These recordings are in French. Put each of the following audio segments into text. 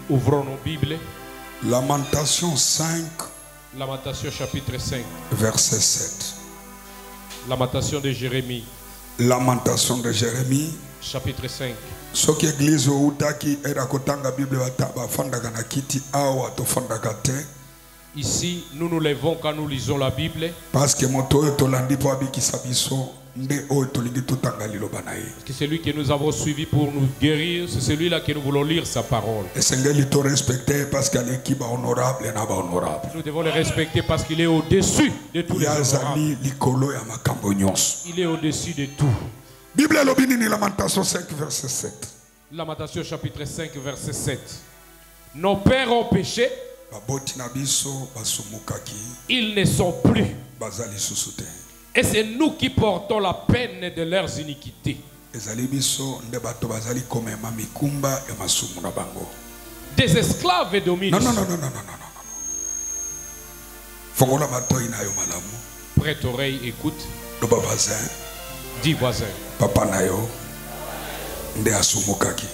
Ouvrons nos Bibles. Lamentation 5. Lamentation chapitre 5. Verset 7. Lamentation de Jérémie. Lamentation de Jérémie. Chapitre 5. Ce qui église ou taki era kotanga Bible bataba fandaka na kiti awa to fandaka te. Ici, nous nous levons quand nous lisons la Bible. Parce que moto to landi po abikisa biso nde o to lingi tutanga liloba na ye. Parce que c'est lui que nous avons suivi pour nous guérir, c'est celui-là que nous voulons lire sa parole. Et sengeli to respecter parce qu'il est qui ba honorable na ba honorable. Nous devons le respecter parce qu'il est au-dessus de tous les honorables. Likolo ya makambo nyonso. Il est au-dessus de tout. Bible lobini ni Lamentation 5 verset 7. Lamentation chapitre 5 verset 7. Nos pères ont péché. Ils ne sont plus. Et c'est nous qui portons la peine de leurs iniquités. Des esclaves dominent. Non. Prête oreille, écoute. Dis voisin. Papa nayo nde asumukaki.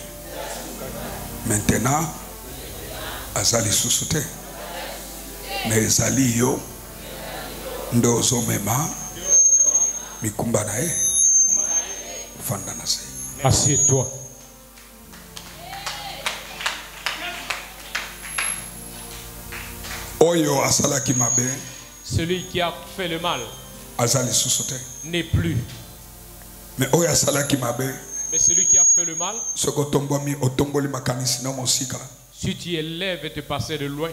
Maintenant azali susute. Mais ezali yo nde ozomema mikumba na ye fanda na se. Assieds-toi. Oyo asalaki mabe. Celui qui a fait le mal azali susute. N'est plus. Mais oyo asalaki mabe. Mais celui qui a fait le mal, si tu élèves et te passes de loin,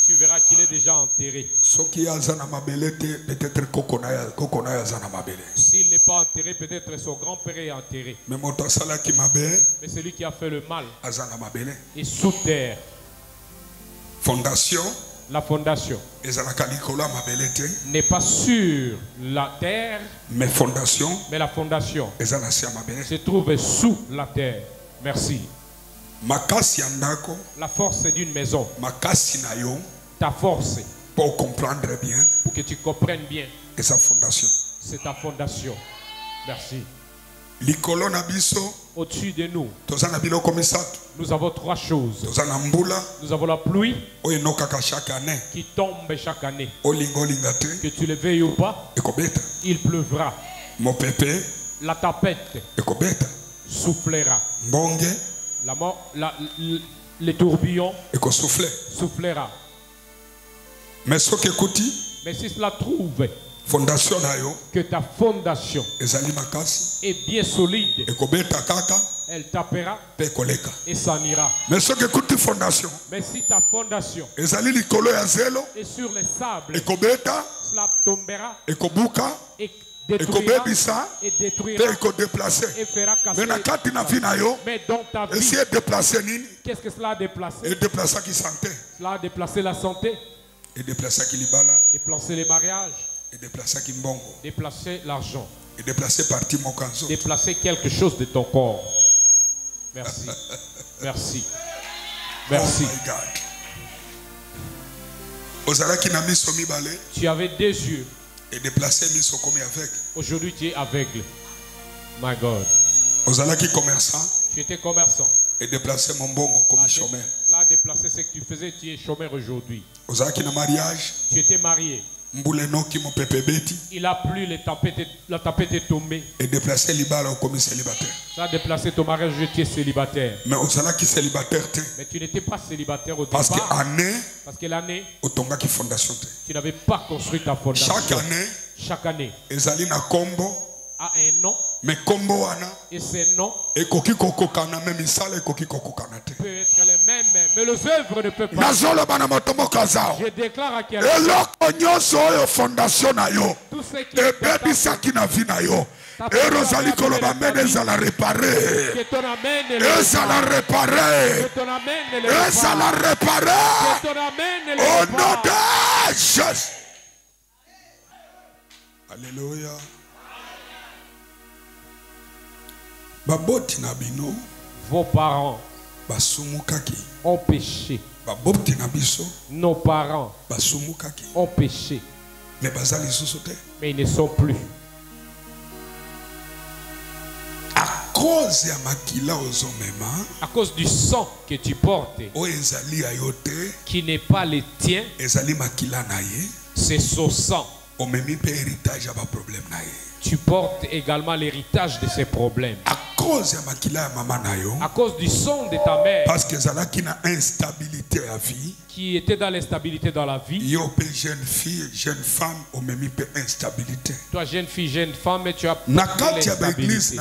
tu verras qu'il est déjà enterré. S'il n'est pas enterré, peut-être son grand-père est enterré. Mais celui qui a fait le mal est sous terre. Fondation. La fondation n'est pas sur la terre, mais la fondation se trouve sous la terre. Merci. La force d'une maison, ta force, pour comprendre bien, pour que tu comprennes bien, c'est ta fondation. Merci. Au-dessus de nous, nous avons trois choses. Nous avons la pluie qui tombe chaque année. Que tu le veuilles ou pas, il pleuvra. La tempête soufflera. Les tourbillons soufflera. Mais si cela trouve que ta fondation est bien solide, elle tapera et s'en ira. Mais si ta fondation est sur les sables, cela tombera et détruira et fera casser. Mais dans ta vie, qu'est-ce que cela a déplacé? Cela a déplacé la santé, déplacer les mariages, déplacer l'argent, déplacer quelque chose de ton corps. Merci. Merci. Merci. Oh my God. Tu avais deux yeux. Et déplacé miso comme aveugle. Aujourd'hui tu es aveugle. My God. Tu étais commerçant. Et déplacé mon bongo comme chômeur. Cela a déplacé ce que tu faisais, tu es chômeur aujourd'hui. Mariage. Tu étais marié. Il a plu, la tempête est tombée. Et déplacé libala comme célibataire. Ça a déplacé ton mariage, tu es célibataire. Mais tu n'étais pas célibataire au départ. Parce que l'année, tu n'avais pas construit ta fondation. Chaque année a un nom. Mais combo et ces noms peut être les mêmes, mais les œuvres ne peuvent pas. Je déclare à quelqu'un tout ce qui est Alléluia. Vos parents ont péché. Nos parents ont péché. Mais ils ne sont plus. à cause du sang que tu portes, qui n'est pas le tien, c'est son sang. Tu portes également l'héritage de ces problèmes. À cause du sang de ta mère, parce que instabilité à vie, qui était dans l'instabilité dans la vie. Jeune fille, jeune femme, instabilité. Toi, jeune fille, jeune femme, tu as l'instabilité.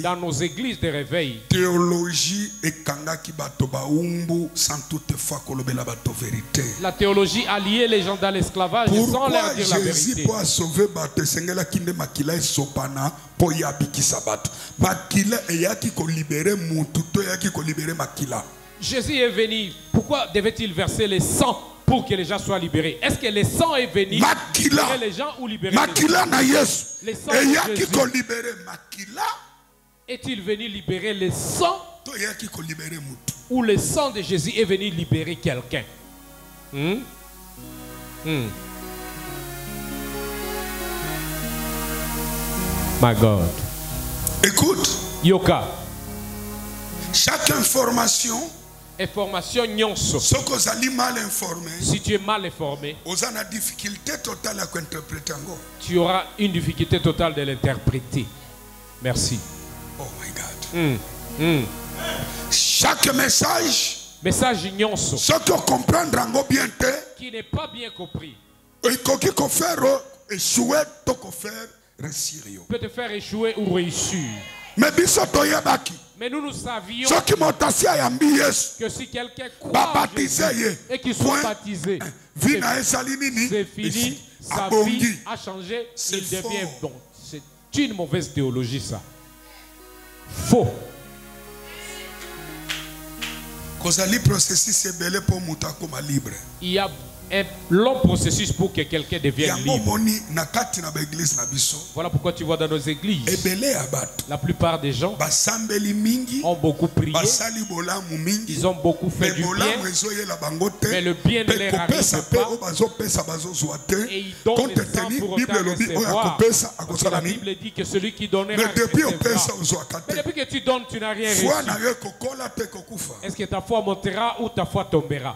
Dans nos églises de réveil, théologie et kangaki batoba umbu sans toutefois kolobela bato vérité. La théologie a lié les gens dans l'esclavage sans leur dire la vérité. Pourquoi Jésus pour sauver bato sengela kinde makila esopana po ya bikisa bato. Makila eyaki ko libérer mutu to yaki ko libérer makila. Jésus est venu. Pourquoi devait-il verser le sang pour que les gens soient libérés? Est-ce que le sang est venu libérer les gens ou libérer les gens? Le sang de Jésus est-il venu libérer le sang ou le sang de Jésus est venu libérer quelqu'un? My God. Écoute. Yoka. Chaque information. Information nyonso. Mal informé, si tu es mal informé, tu auras une difficulté totale de l'interpréter. Merci. Oh my God. Chaque message nyonso, qui n'est pas bien compris, peut te faire échouer ou réussir. Mais nous savions que si quelqu'un croit et qu'il soit baptisé, c'est fini, sa vie a changé, il devient bon. C'est une mauvaise théologie, ça. Faux. Il y a un long processus pour que quelqu'un devienne libre. Voilà pourquoi tu vois dans nos églises, la plupart des gens ont beaucoup prié, ils ont beaucoup fait du bien, mais le bien ne les arrive pas et ils donnent le sang pour autant recevoir. Parce que la Bible dit que celui qui donnera recevra. Mais depuis que tu donnes, tu n'as rien reçu. Est-ce que ta foi montera ou ta foi tombera?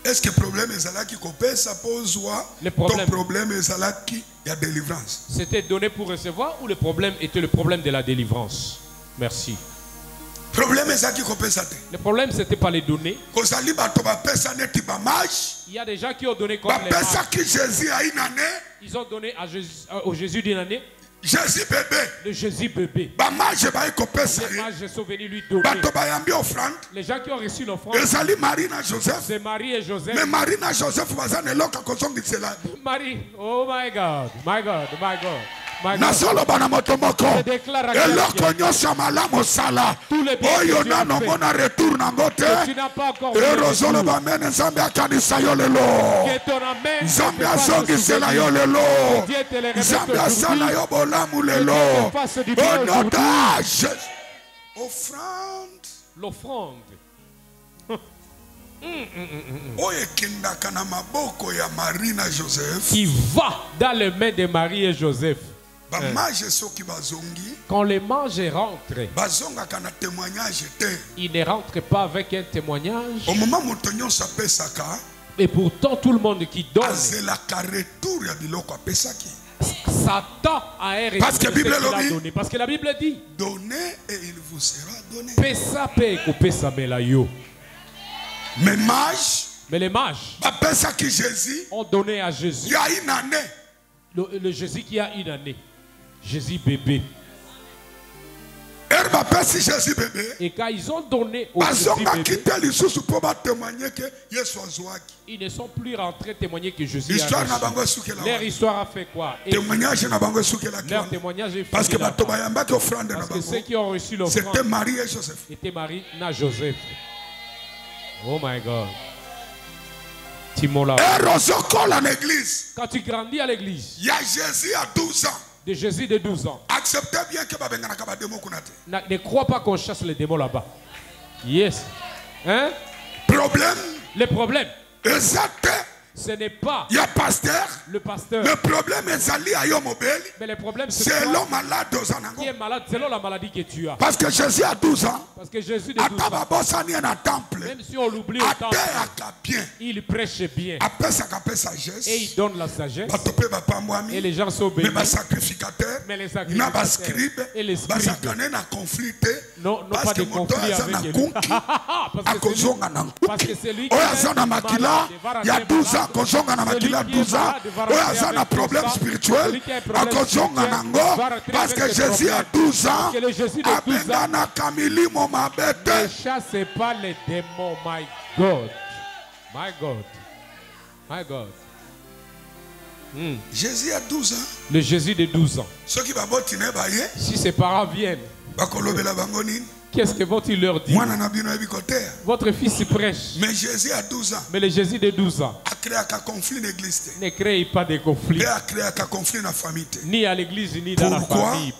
Est-ce que le problème est là qui ton problème est là qui y a délivrance? C'était donné pour recevoir ou le problème était le problème de la délivrance? Merci. Le problème c'était pas les donner. Il y a des gens qui ont donné comme les mages. Ils ont donné au Jésus d'une année. Jésus bébé. Le Jésus bébé. Les mages sont venus lui donner. Les gens qui ont reçu l'offrande. C'est Marie et Joseph. Mais Marie et Joseph, Marie, oh my God, my God, my God. Nasoloba na motomoko eloko nyonso malamu sala oyo nano mona retour na ngote erozoloba mene nzambe akanisa yo lelo nzambe azongisela yo lelo nzambe asala yo bolamu lelo onotage l'offrande qui va dans les mains de Marie et Joseph. Quand les mages rentrent, ils ne rentrent pas avec un témoignage. Et pourtant, tout le monde qui donne s'attend à un résultat de ce qu'il a donné. Parce que la Bible dit donnez et il vous sera donné. Mais les mages ont donné à Jésus. Le Jésus qui a une année. Jésus bébé. Et quand ils ont donné au Jésus bébé, ils ne sont plus rentrés témoigner que Jésus a reçu. Leur histoire a fait quoi? Leur témoignage est fini. Parce que ceux qui ont reçu l'offrande, c'était Marie et Joseph. C'était Marie et Joseph. Oh my God. Quand tu grandis à l'église, il y a Jésus à 12 ans. De Jésus de 12 ans. Acceptez bien que ne crois pas qu'on chasse les démons là-bas. Yes. Hein? Problème. Les problèmes. Exact. Ce n'est pas le pasteur. Le pasteur. Le problème est allé à Yomobeli. Mais le problème c'est selon malade qui est malade, selon la maladie que tu as. Parce que Jésus a 12 ans. Parce que Jésus de 12 ans. Même si on l'oublie au temple, il prêche bien. Et il donne la sagesse. Et les gens sont bénis. Mais les sacrificateurs et les scribes, non pas de conflit avec lui. Parce que c'est lui qui il y a 12 ans, il y a 12 ans, il y a un problème spirituel, parce que Jésus a 12 ans, ne chassez pas les démons, my God. My God. My God. Jésus a 12 ans. Le Jésus de 12 ans. Si ses parents viennent, qu'est-ce que vont-ils leur dire? Votre fils prêche. Mais Jésus a 12 ans. Mais le Jésus de 12 ans ne crée pas de conflit. Ni à l'église, ni dans la famille.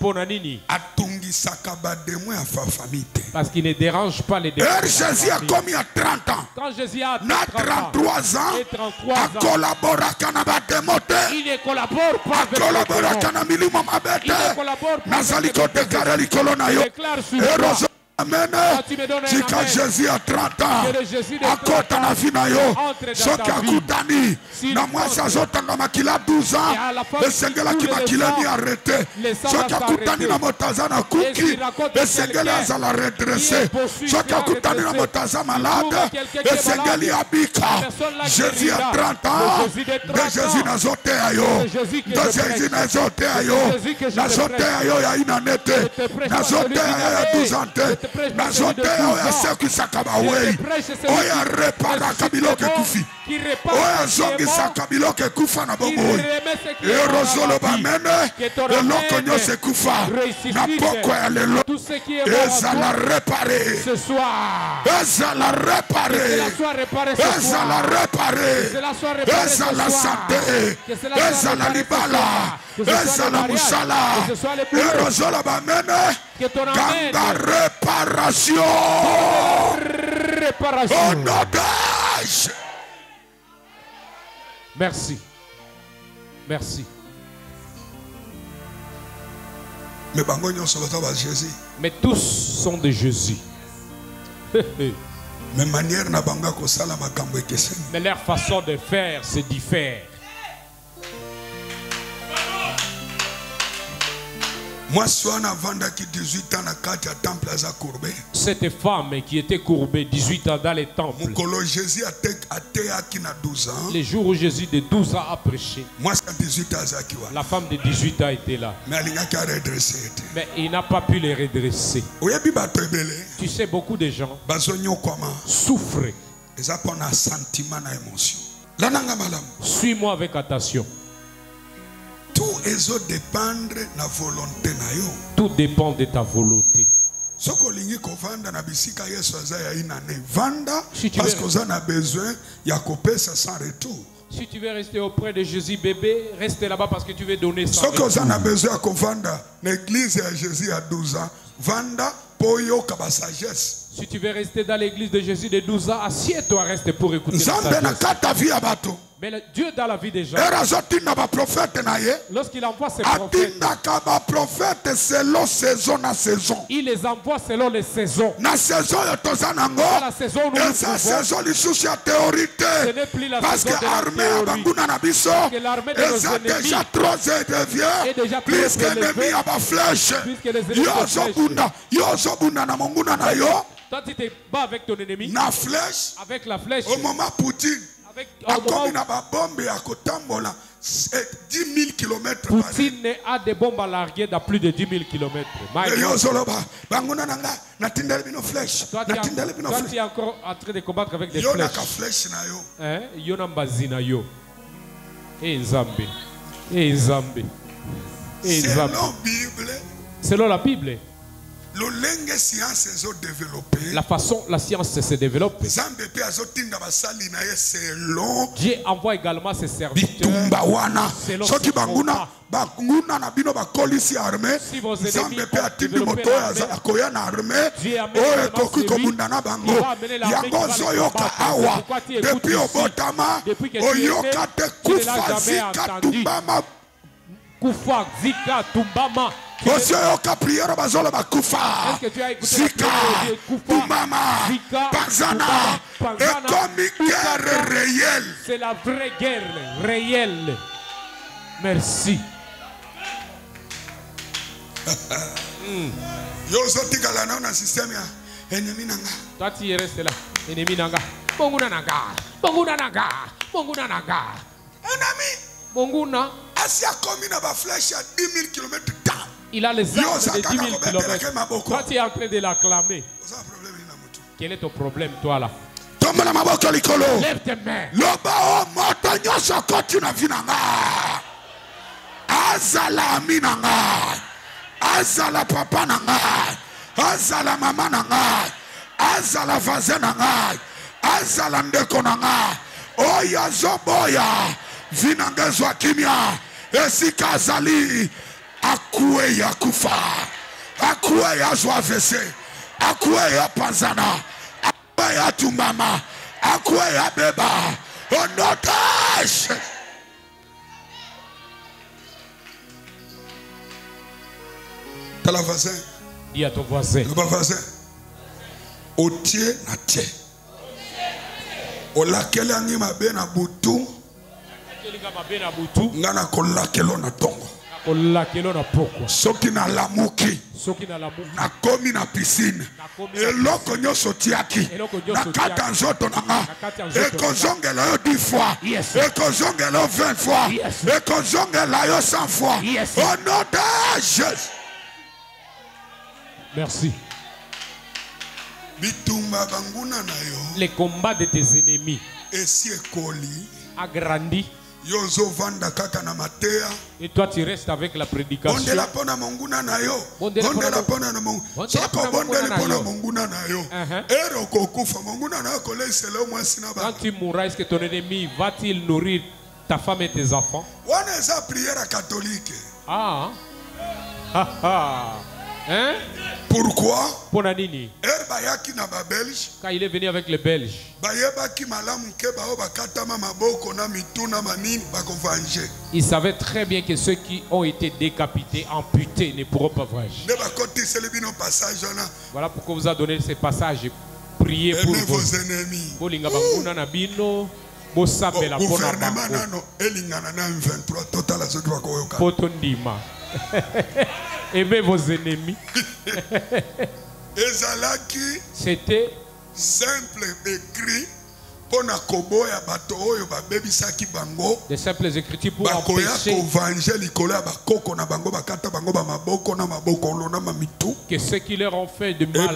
Parce qu'il ne dérange pas les démons. Jésus a commis à 30 ans. Quand Jésus a 33 ans, il ne collabore pas avec les démons. Il ne collabore pas avec les déclare sur amen. Jika Jésus a 30 ans, akota na vina yo, soki akutani, na mwasi azotanga makila 12 ans, esengela ki makila ni arrêté, soki akutani na motaza na kuki, esengela azala redressé, soki akutani na motaza malade, esengeli abika. Jésus a 30 ans, de Jésus na zote ayo, de Jésus na zote ayo, na zote ayo ya inanete, na zote ayo ya 12 ans. Nazote oya seku sakabawe oya repara kabilo ke kufi oya zongi sakabilo ke kufa na bongo erozolo bamene eloko nyose kufa na poko ya lelo ezala repare ezala repare ezala repare ezala sante ezala libala ezala musala erozolo bamene Ganga réparation. Onodage. Merci. Merci. Mais tous sont de Jésus. Mais leur façon de faire se diffère. Cette femme qui était courbée 18 ans dans les temples, les jours où Jésus de 12 ans a prêché, la femme de 18 ans était là. Mais il n'a pas pu les redresser. Tu sais, beaucoup de gens souffrent. Suis-moi avec attention. Tout dépend de ta volonté. Si tu veux rester auprès de Jésus bébé, reste là-bas parce que tu veux donner ça. Si tu veux rester dans l'église de Jésus de 12 ans, assieds-toi, reste pour écouter la sagesse. Mais le Dieu dans la vie des gens, lorsqu'il envoie ses prophètes, il les envoie selon les saisons. La saison où nous nous trouvons, ce n'est plus la saison de la théorie. Parce que l'armée de nos ennemis est déjà plus élevée, puisque les ennemis de flèche. Toi tu te bats avec ton ennemi, avec la flèche. Au moment Poutine a des bombes à larguer dans plus de 10 000 km. Toi tu es encore en train de combattre avec des flèches. Selon la Bible, La façon la science se développe, Dieu envoie également ses serviteurs selon son combat. Si vos ennemis ont développé l'armée, Dieu amène également celui qui va amener l'armée qui va les combattre. Pourquoi tu écoutes ici? Depuis que tu es né, tu ne l'as jamais entendu. Kufa, Zika, Tumbama. Est-ce que tu as écouté Zika, Tumbama, Panzana, est comme une guerre réelle. C'est la vraie guerre réelle. Merci. Toi tu es resté là. Ennemi nanga. Monguna nanga. Monguna nanga. Monguna nanga. Monguna. Il a les armes de 10 000 km. Toi tu es en train de l'acclamer. Quel est ton problème toi là? Lève tes mains. Azala minanga, azala papa nanga, azala mama nanga, azala vazen nanga, azala ndeko nanga, oya zoboya, vinanga zwa kimia, esika azali, akue ya kufa, akue ya zwa vese, akue ya panzana, akue ya tumbama, akue ya beba, onotage. La voisin. Dis à ton voisin. Le voisin. Au tiers na tiers. Au laquelle angi mabe na butu. Ngana kolakelo na tongo. Kolakelo na poko. Soki na lamuki. Soki na lamuki. Na komi na piscine. Eloko nyoso tiaki. Na kata nzoto nanga. Eko zongela yo 10 fois. Eko zongela yo 20 fois. Eko zongela yo 100 fois. Au nom de Jésus. Merci. Les combats de tes ennemis agrandis. Et toi tu restes avec la prédication. Quand tu mourras, est-ce que ton ennemi va-t-il nourrir ta femme et tes enfants? Ah. Hein? Pourquoi? Quand il est venu avec les Belges, il savait très bien que ceux qui ont été décapités, amputés, ne pourront pas voyager. Voilà pourquoi vous a donné ces passages. Priez pour vos ennemis. Aimez vos ennemis. C'était simple écrit des simples écritures pour empêcher que ceux qui leur ont fait de mal,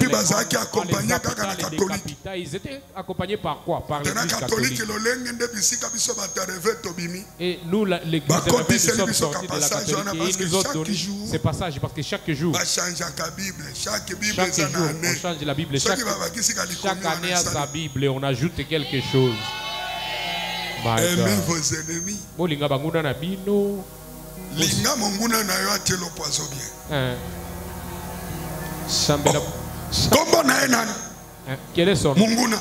ils étaient accompagnés par quoi? Par l'Église catholique. Et nous, l'Église, nous sommes sortis de la catholique et ils nous ont donné ces passages parce que chaque jour, on change la Bible. Chaque année à sa Bible, on ajoute quelque chose. Aimez vos ennemis. Linga monguna na yo atelo poison bien. Kombo na enani. Quel est son nom? Monguna.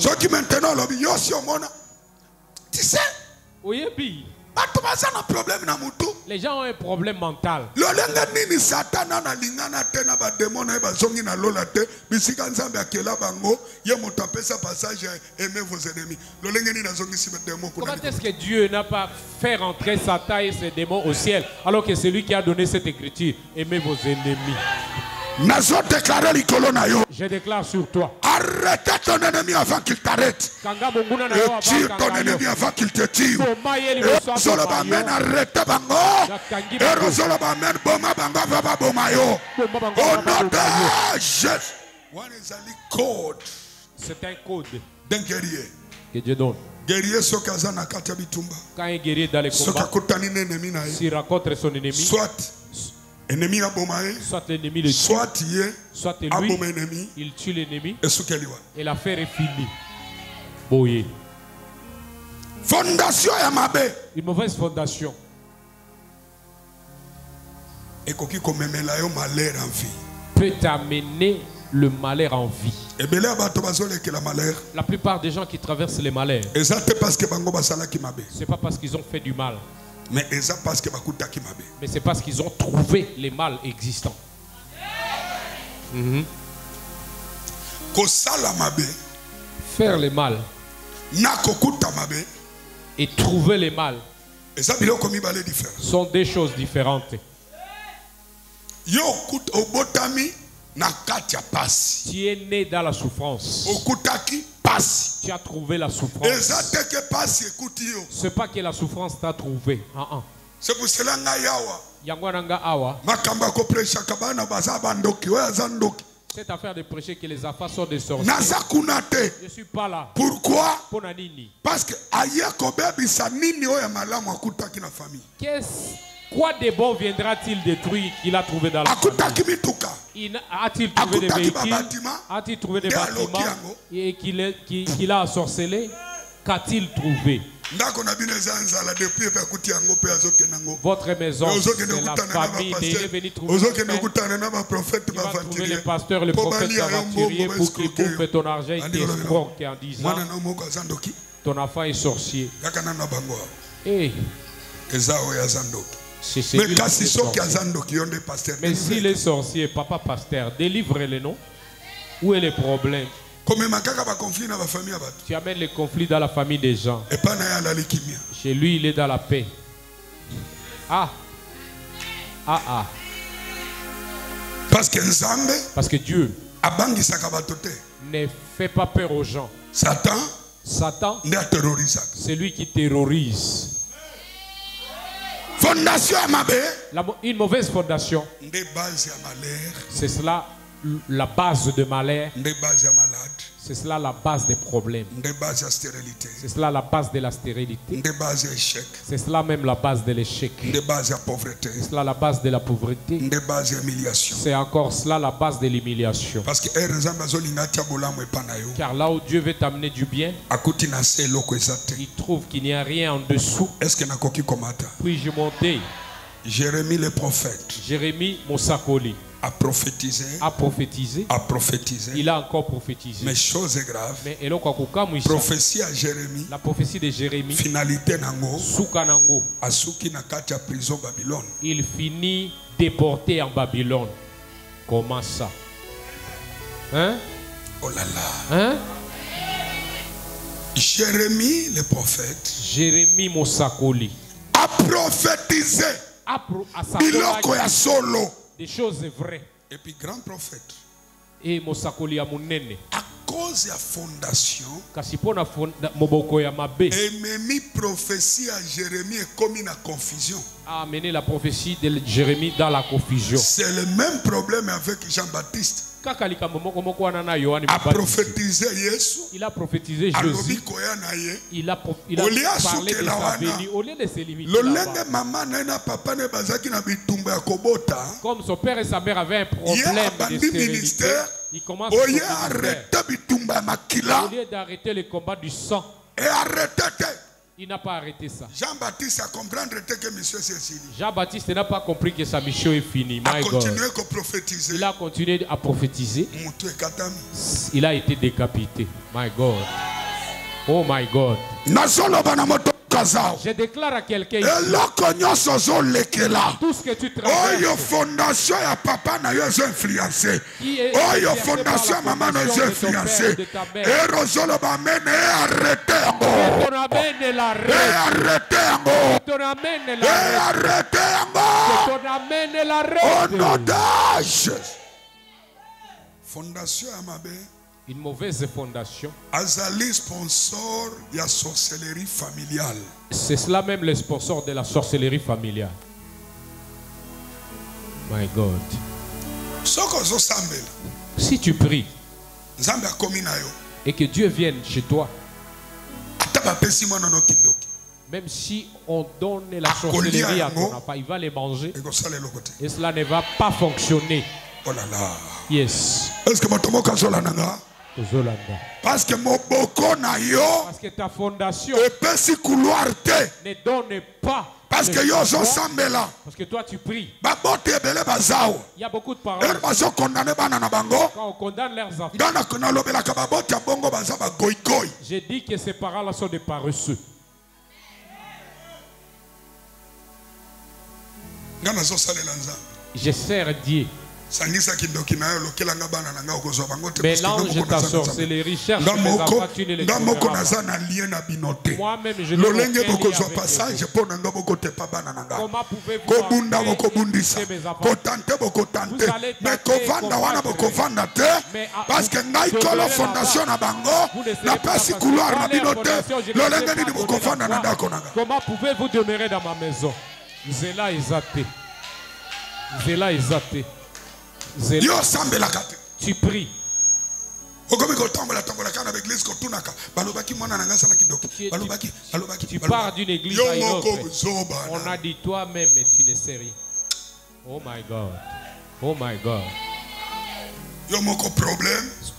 Ce qui maintenant lobi yo si omona. Tu sais? Oui, puis. Les gens ont un problème mental. Comment est-ce que Dieu n'a pas fait rentrer Satan et ses démons au ciel alors que c'est lui qui a donné cette écriture? Aimez vos ennemis. Je déclare sur toi. Arrête ton ennemi avant qu'il t'arrête. Tire ton ennemi avant qu'il te tire. Arrête bango. C'est un code d'un guerrier. Que Dieu donne. Quand un guerrier dans les combats, s'il rencontre son ennemi, soit soit l'ennemi le tue, soit lui, il tue l'ennemi et l'affaire est finie. Boye. Fondation ya mabe. Une mauvaise fondation peut t'amener le malheur en vie. La plupart des gens qui traversent les malheurs, c'est pas parce qu'ils ont fait du mal, mais c'est parce qu'ils ont trouvé les mal existants. Faire le mal et trouver le mal sont des choses différentes. Tu es né dans la souffrance. Tu as trouvé la souffrance. C'est pas que la souffrance t'a trouvé. C'est cette affaire de prêcher que les affaires sont des sorciers. Je ne suis pas là. Pourquoi? Parce que quoi de bon viendra-t-il détruire qu'il a trouvé dans la famille? A-t-il trouvé des véhicules? A-t-il trouvé des bâtiments et qu'il a ensorcelé? Qu'a-t-il trouvé? Votre maison, c'est la famille. Il est venu trouver les pasteurs, le prophète aventurier pour qu'il bouffe ton argent et t'escroque en disant ton enfant est sorcier. Hey. Mais s'il est sorcier, papa pasteur, délivre-le, non? Où est le problème? Tu amènes les conflits dans la famille des gens. Chez lui, il est dans la paix. Parce que Dieu ne fait pas peur aux gens. Satan, c'est lui qui terrorise. Fondation une mauvaise fondation, c'est cela la base de malheur, c'est cela la base des problèmes, c'est cela la base de la stérilité, c'est cela même la base de l'échec, c'est cela la base de la pauvreté, c'est encore cela la base de l'humiliation. Car là où Dieu veut t'amener du bien, il trouve qu'il n'y a rien en dessous. Puis-je monter? Jérémie le prophète, Jérémie Mosakoli, a prophétisé. Il a encore prophétisé. Mais chose est grave. Mais prophétie à Jérémie. La prophétie de Jérémie. Finalité nango. Soukanango. Asuki na kati ya prison Babylone. Il finit déporté en Babylone. Comment ça? Hein? Oh là là. Hein? Jérémie le prophète. Jérémie Mosakoli. A prophétisé. Biloko ya solo. Des choses vraies. Et puis grand prophète. Et Mosakoli amunene. À cause de la fondation. Kasipona moboko ya mabe. Et même prophétie à Jérémie est comme une confusion. A amené la prophétie de Jérémie dans la confusion. C'est le même problème avec Jean-Baptiste. A prophétisé Jésus. Il a prophétisé Jésus. Il a parlé de sa venue. Au lieu de se limiter comme son père et sa mère avaient un problème de stérilité, il commence à au lieu d'arrêter le combat du sang. Il n'a pas arrêté ça. Jean-Baptiste a compris que monsieur c'est fini. Jean-Baptiste n'a pas compris que sa mission est finie. Il a continué à prophétiser. Il a été décapité. My God. Oh my God. Je déclare à quelqu'un tout ce que tu traverses. Fondation ya papa na yo influencé. Fondation maman na yo influencé. Erozolo ba mene arrêté. On amène l'arrêt. On amène l'arrêt. On otage. Fondation ya mabe. Une mauvaise fondation. Azali sponsor ya sorcellerie familiale. C'est cela même le sponsor de la sorcellerie familiale. My God. Si tu pries et que Dieu vienne chez toi, Même si on donne la sorcellerie à ton enfant, il va les manger. Et cela ne va pas fonctionner. Oh là là. Yes. Est-ce que parce que mon boko na yo, parce que ta fondation ne donne pas. Parce que yo zo sambela. Parce que toi tu pries. Il y a beaucoup de paroles. Quand on condamne leurs enfants, j'ai dit que ces paroles sont des paresseux. Je sers Dieu. Mélange ta sorcellerie, cherche mes enfants, tu ne les trouveras pas. Moi-même, je ne l'ai pas. Comment pouvez-vous embêter mes enfants? Vous allez tenter parce que comment pouvez-vous demeurer dans ma maison? Zéla est athée. Zéla est athée. Tu pries. Tu pars d'une église à une autre. On a dit toi-même, mais tu ne sais rien. Oh my God. Oh my God.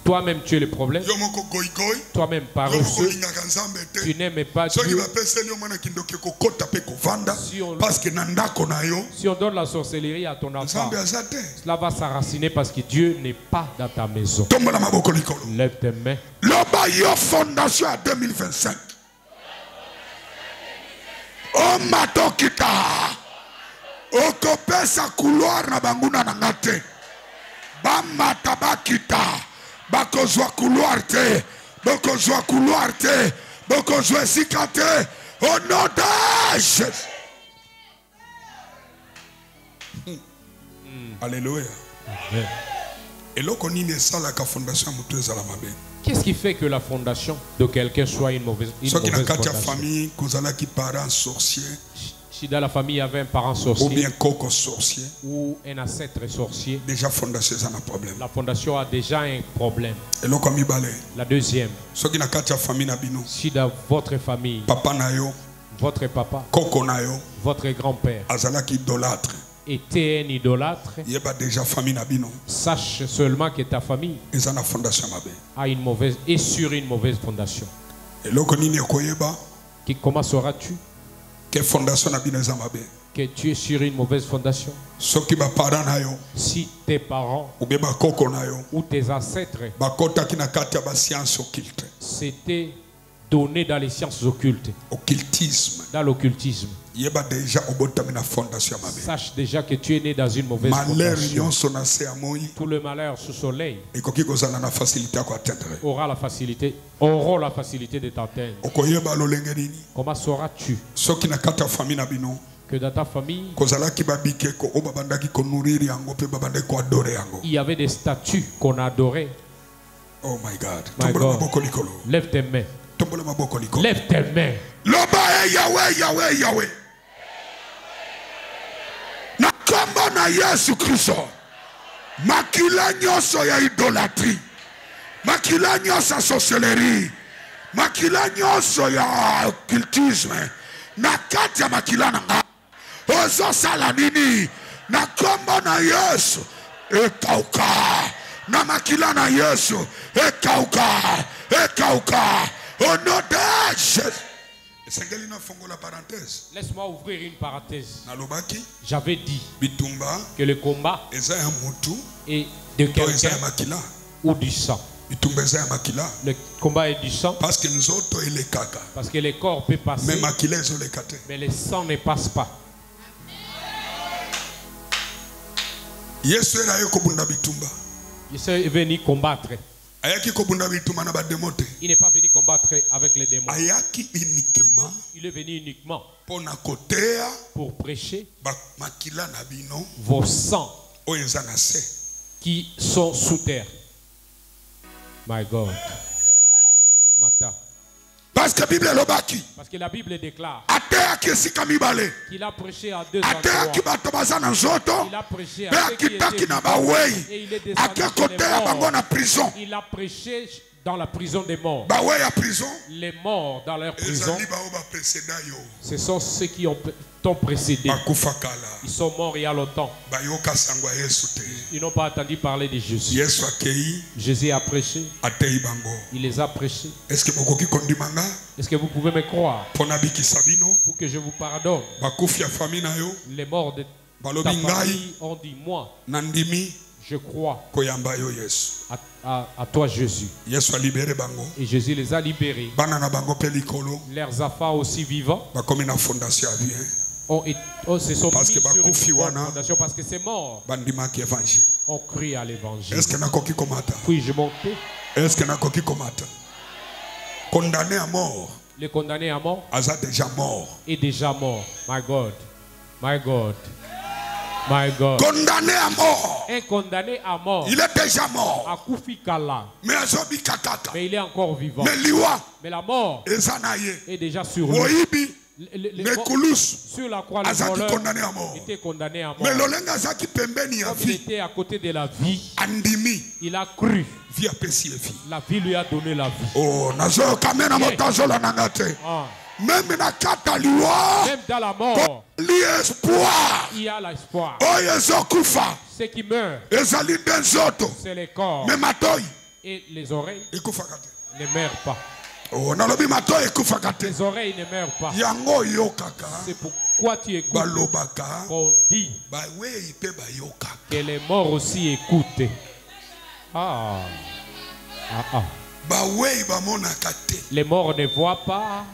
Toi-même tu es le problème. Toi-même paresseux. Tu n'aimes pas Dieu. Si on donne la sorcellerie à ton enfant, cela va s'enraciner parce que Dieu n'est pas dans ta maison. Lève tes mains. Fondation à 2025. Oh matokita. Okopesa couloir na banguna na ngate. Bamata bakita. Bakozwa couloir te. Bakozwa couloir te. Bakozwa sikate. Au nom de Jésus. Alléluia. Et là qu'on y est la fondation mutuelle à la mabe. Qu'est-ce qui fait que la fondation de quelqu'un soit une mauvaise fondation? Famille, qui parents sorciers. Si dans la famille il y avait un parent sorcier, ou bien coco sorcier, ou un ancêtre sorcier, déjà fondation ça un problème. La fondation a déjà un problème. Et là comme la deuxième, si dans votre famille, papa na yo, votre papa, coco na yo, votre grand-père, azalaki idolâtre, était un idolâtre, déjà famille na bino. Sache seulement que ta famille a une mauvaise est sur une mauvaise fondation. Et là comment sauras-tu que fondation na bino que tu es sur une mauvaise fondation? Si tes parents ou tes ancêtres s'étaient donnés dans les sciences occultes, dans l'occultisme, sache déjà que tu es né dans une mauvaise fondation. Tout le malheur sous soleil auront la facilité de t'atteindre. Comment sauras-tu que dans ta famille il y avait des statues qu'on adorait? Oh my God. My God. Lève tes mains. Lève tes mains. Yahweh, Yahweh. Na kombo na Yesu Kristo. Makila nyoso ya idolatrie. Makila nyoso ya sorcellerie. Makila nyoso ya occultisme. Na kati ya makila na nga. Ozo sala nini. Na kombo na Yesu. Ekauka. Na makila na Yesu. Ekauka. Ekauka. Au nom de Jésus. Laisse-moi ouvrir une parenthèse. J'avais dit que le combat est de quelqu'un ou du sang. Le combat est du sang parce que le corps peut passer, mais le sang ne passe pas. Jésus est venu combattre. Il n'est pas venu combattre avec les démons. Il est venu uniquement pour prêcher vos sangs qui sont sous terre. My God. Mata. Parce que la Bible déclare qu'il a prêché à deux endroits. Il a prêché à ceux qui étaient vivants et il est descendu chez les morts. Il a prêché dans la prison des morts. Les morts dans leur prison, ce sont ceux qui t'ont précédé. Ils sont morts il y a longtemps. Ils n'ont pas entendu parler de Jésus. Jésus a prêché. Il les a prêchés. Est-ce que vous pouvez me croire? Pour que je vous pardonne. Les morts de ta famille ont dit, moi, je crois à toi, Jésus. Et Jésus les a libérés. Leurs enfants aussi vivants se sont mis sur une fondation parce que ces morts ont cru à l'évangile. Puis-je monter? Condamné à mort. Le condamné à mort est déjà mort. My God. My God. My God. Condamné à mort. Un condamné à mort. Il est déjà mort. Mais il est encore vivant. Mais la mort est déjà sur lui. Sur la croix, le voleur était condamné à mort. Comme il était à côté de la vie, il a cru. La vie lui a donné la vie. Oh, même dans la mort, il y a l'espoir. Ceux qui meurent, c'est les corps. Et les oreilles ne meurent pas. Les oreilles ne meurent pas. C'est pourquoi tu écoutes qu'on dit que les morts aussi écoutent. Les morts ne voient pas,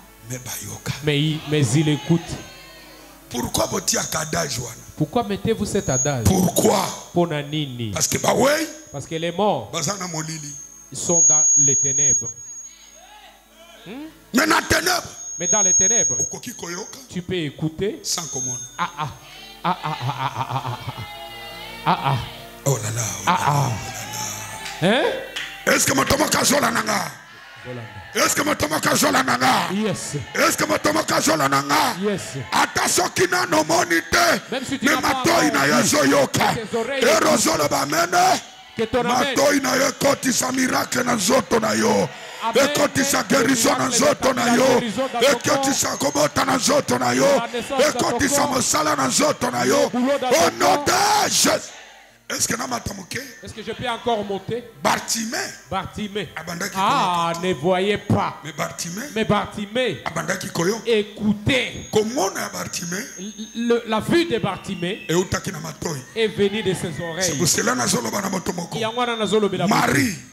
mais ils écoutent. Pourquoi mettez-vous cet adage? Pourquoi? Parce que les morts, ils sont dans les ténèbres. Mais dans les ténèbres, tu peux écouter sans comment. Oh là là. Hein? Est-ce que mon tomoka jola nanga? Est-ce que mon tomoka jola nanga? Yes. Est-ce que mon tomoka jola nanga? Yes. Attention qui n'a no monité. Mais ma toi na yazo yoka. Erozolo ba mene. Matoi na yo kotisa miracle na zoto na yo. Ekotisa guérison na zoto na yo. Ekotisa kobota na zoto na yo. Ekotisa mosala na zoto na yo. Au nom de Jésus. Est-ce que je peux encore monter? Bartimée. Ne voyez pas. Mais Bartimée. Écoutez. La vue de Bartimée est venue de ses oreilles.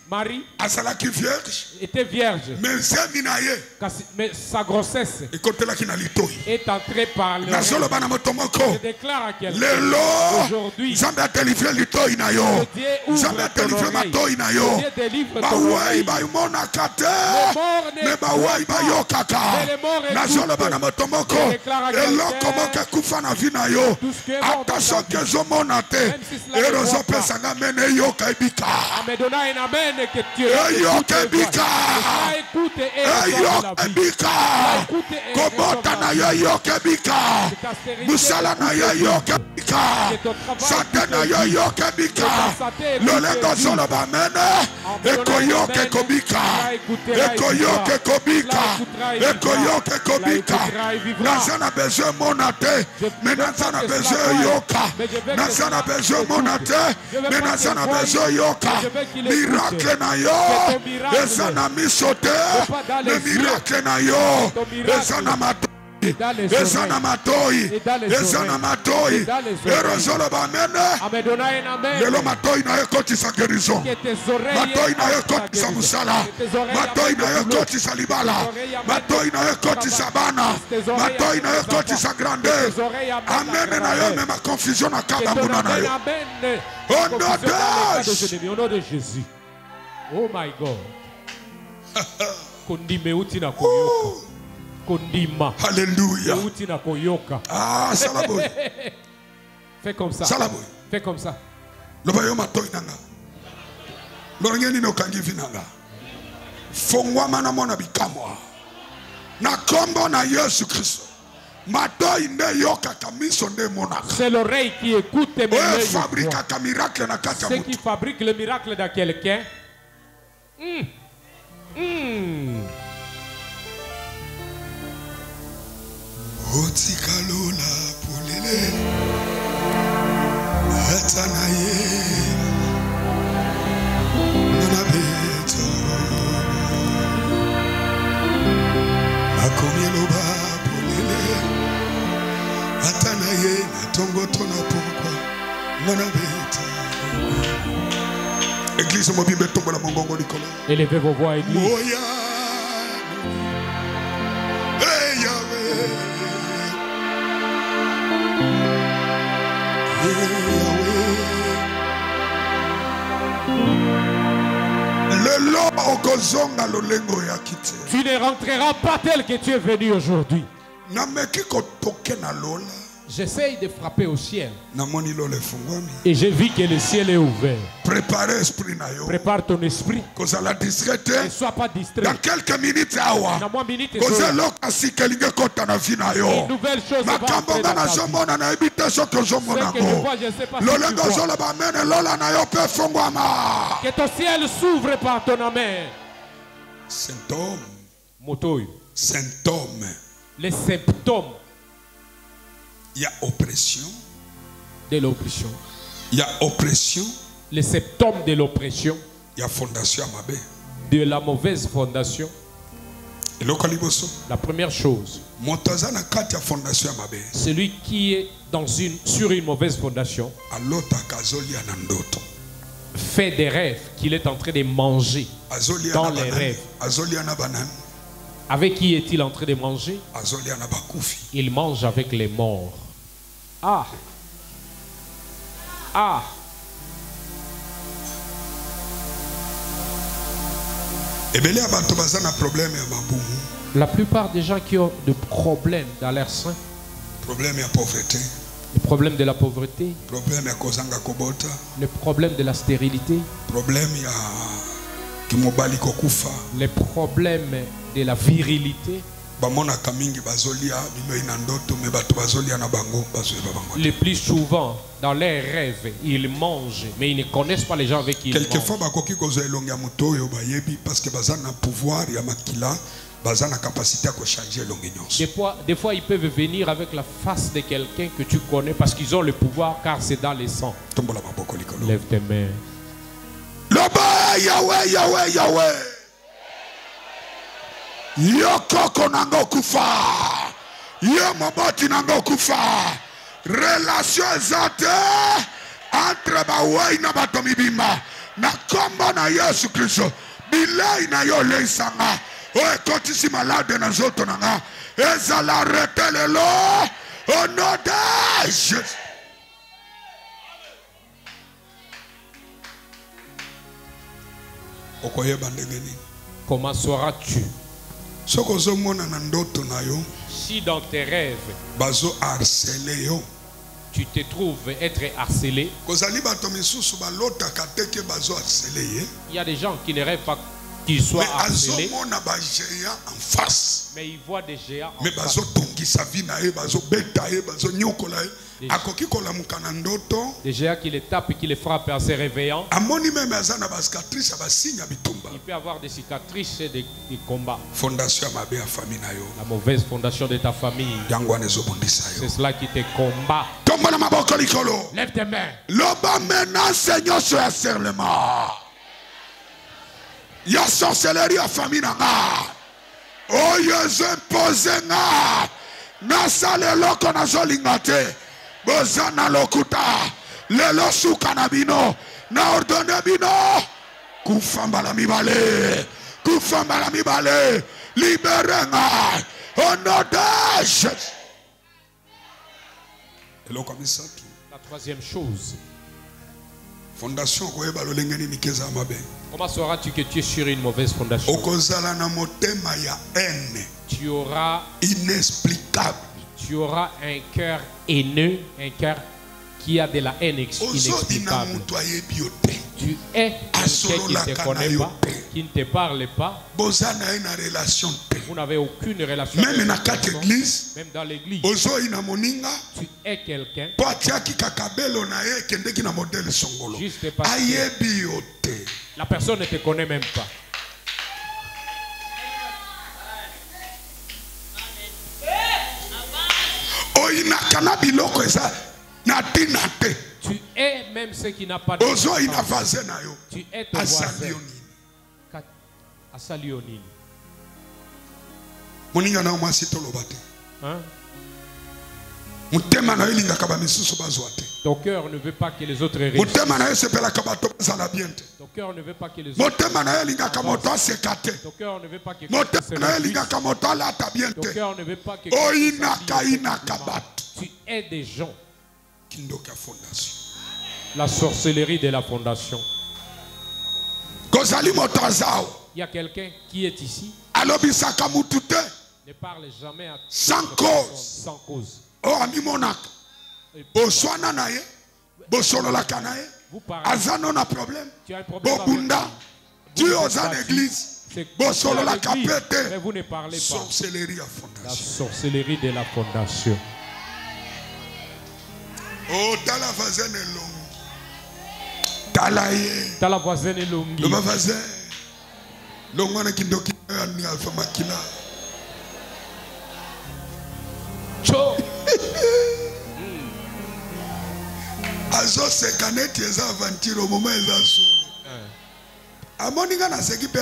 Marie était vierge. Mais sa grossesse est entrée par le règne. Je déclare à quelqu'un aujourd'hui, Dieu ouvre ton oreille. Dieu délivre ton oreille. Les morts n'écoutent. Attention que je monte. Que Dieu écoute miracle na yo, ezana misote, le miracle na yo, ezana matoi, erozolo ba mene, lelo matoi na yo kotisa guérison, matoi na yo kotisa musala, matoi na yo kotisa libala, matoi na yo kotisa bana, matoi na yo kotisa grandeur, amen na yo même confusion na kabamuna na yo. Au nom de Jésus. Oh my God. Kondime uti na koyoka. Kondima. Alléluia. Uti na koyoka. Ah, salaboy. Fais comme ça. Salaboy. Fais comme ça. Lobayo matoi nanga. Lorengeni no kangi vinanga. Fongwa mana mona bikamwa. Na kombo na Yesu Kristo. C'est l'oreille qui écoute et miracle. Ce qui fabrique le miracle dans quelqu'un, Otikalola pulele atanaye nanabeto akomiloba pulele atanaye natongoto na pokwa nanabeto. Église mobile tombe la mongongo Nicolas. Élevez vos voix église. Tu ne rentreras pas tel que tu es venu aujourd'hui. J'essaye de frapper au ciel. Et j'ai vu que le ciel est ouvert. Prépare ton esprit. Ne sois pas distrait. Dans quelques minutes, une nouvelle chose va entrer dans ta vie. Ce que je vois, je ne sais pas si tu vois. Que ton ciel s'ouvre par ton amen. Symptômes. Les symptômes. Il y a oppression. De l'oppression. Il y a oppression. Les symptômes de l'oppression. Il y a fondation de la mauvaise fondation. La première chose. Celui qui est sur une mauvaise fondation fait des rêves qu'il est en train de manger dans les rêves. Avec qui est-il en train de manger? Il mange avec les morts. Ah! Ah! La plupart des gens qui ont des problèmes dans leur sein, le problème de la pauvreté, le problème de la stérilité, les problèmes de la virilité, le plus souvent dans leurs rêves ils mangent mais ils ne connaissent pas les gens avec qui ils mangent. Des fois ils peuvent venir avec la face de quelqu'un que tu connais parce qu'ils ont le pouvoir car c'est dans les sangs. Lève tes mains. Yahweh, Yahweh, Yahweh. Yokoko nango kufa. Yomoboti nango kufa. Relation exate entre bawai na batomibima. Na kombo na Yesu Kristo. Bilai na yo leisanga. Oe kotisi malade na zoto nanga. Ezala retelelo. Au nom de Jésus. Comment sauras-tu? Si dans tes rêves tu te trouves être harcelé, il y a des gens qui ne rêvent pas qu'ils soient harcelés, mais ils voient des géants en face. Des géants qui les tapent et qui les frappent en se réveillant. Il peut avoir des cicatrices et des combats. La mauvaise fondation de ta famille. C'est cela qui te combat. Lève tes mains. Il y a sorcellerie à famille. Oh, Jésus imposé. Nasale loko na zolingate. Bozana lokuta. Lelo sukanabino. Na ordone bino. Kufambala mibale. Kufambala mibale. Libérenga. Au nom de Jésus. La troisième chose. Fondation. Comment sauras-tu que tu es sur une mauvaise fondation? Tu auras inexplicable. Tu auras un cœur haineux, un cœur qui a de la haine inexplicable. Tu es quelqu'un qui ne te connaît pas, qui ne te parle pas. Vous n'avez aucune relation. Même dans l'église. Tu es quelqu'un. Juste parce que la personne ne te connaît même pas. Tu es même ce qui n'a pas de sens. Tu es ton voisin. Asalionini. Hein? Ton cœur ne veut pas que les autres réussissent. Ton cœur ne veut pas que les autres avancent. Ton cœur ne veut pas que quelqu'un se réjouisse. Ton cœur ne veut pas que tu es des gens. La sorcellerie de la fondation. Il y a quelqu'un qui est ici. Ne parle jamais à sans cause. Sans cause. Oh, amimonak. Boswana naye. Bosololaka naye. Azano na problème. Bobunda. Tu es aux églises. Bosololaka pété. Mais vous ne parlez pas. Sorcellerie à fondation. La sorcellerie de la fondation. Oh, t'as la voisine longue. T'as la voisine longue. Le voisin. Longwana kindoki ni alpha makina. Cho. Azo sekaneti eza aventure au moment eza solo. Amoninga na sekipe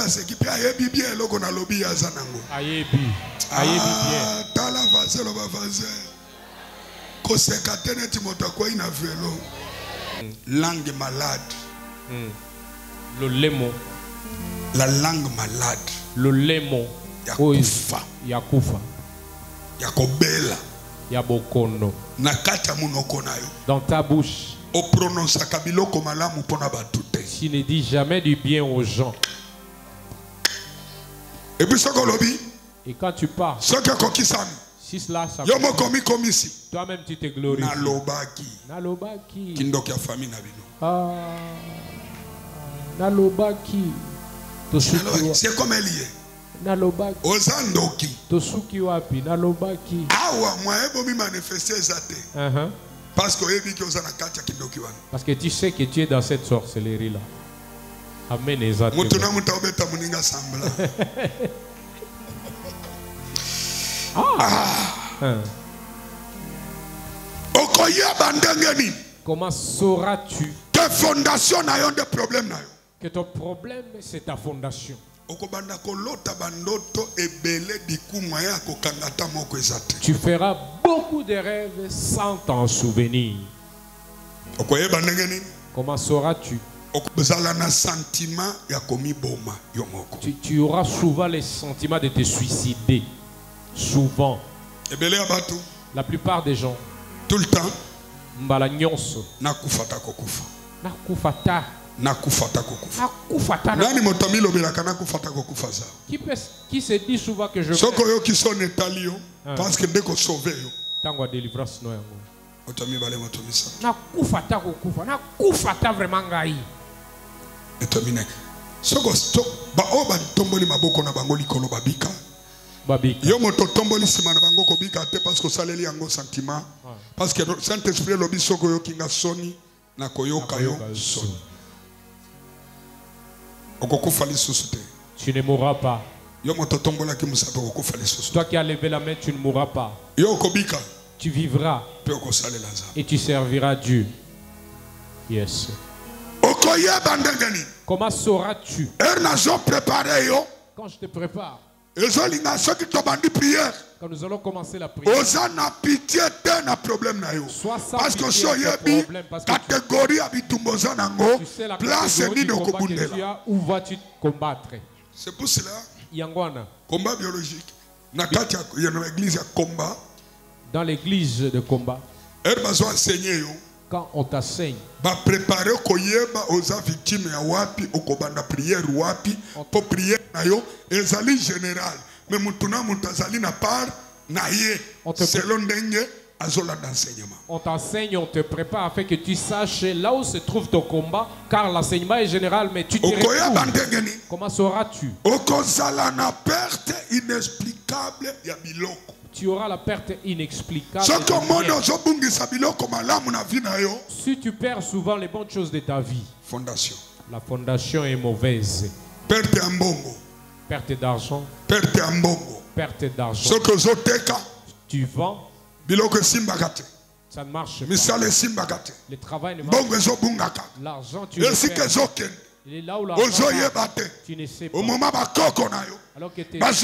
ayebi bien eloko na lobi ya zanango. Ayebi bien. Tala vase lo bavase. Ko sekatene moto kwa ina velo. Langue malade. Le lemo. La langue malade. Le lemo. Yakufa. Yakufa. Yakobela. Yabokono. Nakata munoko nayo. Dans ta bouche. O prononce kabiloko malamu pona batute. Tu ne dis jamais du bien aux gens. Et puis ce lobi. Et quand tu pars. Ce que kokisami. Si cela ça. Yomo komi komisi. Toi-même tu te glorifies. Nalobaki. Nalobaki. Kindoki ya famille na bino. Nalobaki. C'est comme elle y est. Nalobaki. Ozandoki. Tosuki wapi nalobaki. Awa mwaebo mi manifester zate. Parce que parce que tu sais que tu es dans cette sorcellerie là. Amen ezate. Mutuna mutaobeta muninga sambla. Okoya bandengeni. Comment sauras-tu que fondation na yon de problème na yo? Que ton problème c'est ta fondation. Tu feras beaucoup de rêves sans t'en souvenir. Comment sauras-tu? Tu auras souvent les sentiments de te suicider. Souvent. La plupart des gens. Tout le temps. Nakufata. Nakufata kokufa. Nani motami lobelaka nakufata kokufa za. Qui se dit souvent que je soko yo qui sont étalio parce que dès qu'on sauve yo. Tango délivrance no yango. Otami bale motomi sa. Nakufata kokufa. Nakufata vraiment ngai. Etomine. Soko ba oba tomboli maboko na bango likolo babika. Babika. Yo moto tomboli sima na bango kobika te parce que saleli yango sentiment. Parce que Saint-Esprit lobi soko yo kinga soni na koyoka yo soni. Tu ne mourras pas. Toi qui as levé la main, tu ne mourras pas. Tu vivras et tu serviras Dieu. Yes. Comment sauras-tu? Quand je te prépare. Quand nous allons commencer la prière. Sois sans pitié de problème. Parce que tu sais la catégorie du combat que tu as, où vas-tu combattre? C'est pour cela. Yangwana. Combat biologique. Dans l'église de combat. Quand on t'enseigne. Préparer aux victimes prière pour prier général. Mais mutuna mutazali na part naie selon dengue azola d'enseignement. On t'enseigne, on te prépare afin que tu saches là où se trouve ton combat, car l'enseignement est général, mais tu te retrouves. Comment sauras-tu? Perte inexplicable ya biloko. Tu auras la perte inexplicable. Si tu perds souvent les bonnes choses de ta vie, fondation. La fondation est mauvaise. Perte ambongo. Perte d'argent. Perte ambongo. Perte d'argent. Ce que zoteka. Tu vends. biloko simbaka te. Ça ne marche pas. Misale simbaka te. Le travail ne marche pas. L'argent tu le perds. Il est là où l'argent tu ne sais pas. Alors que tes parce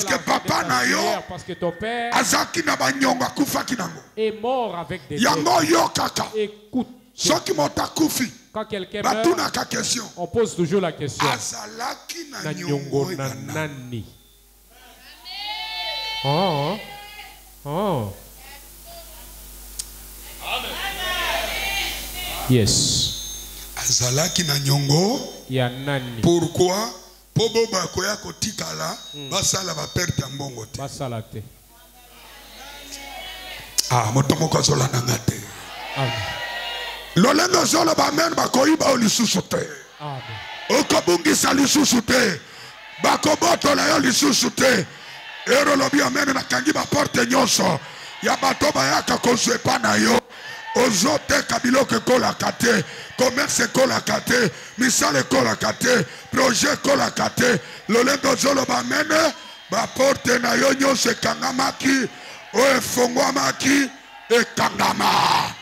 que papa na yo, parce que ton père est mort avec des dettes. Écoute. Quand quelqu'un meurt, on pose toujours la question. Nani. Oh. Oh. Yes. Azalaki na nyongo. Ya nani. Pourquoi? Po boba koya kotikala basala ba perte ya mbongo te. Basala te. Ah, motomo ko zola nanga te. Amen. Lolengo zola ba men ba koiba olisusu te. Amen. Okobungisa lisusu te. Bakoboto la yo lisusu te. Ero lobi amen na kangi ba porte nyonso. Ya batoba yaka kozwepa na yo. Ozote kabilo ke kola kate, commerce kola kate, misale kola kate, projet kola kate, lolendo zolo ba mene, ba porte na yo nyonse kangamaki, o efongwamaki, ekangama,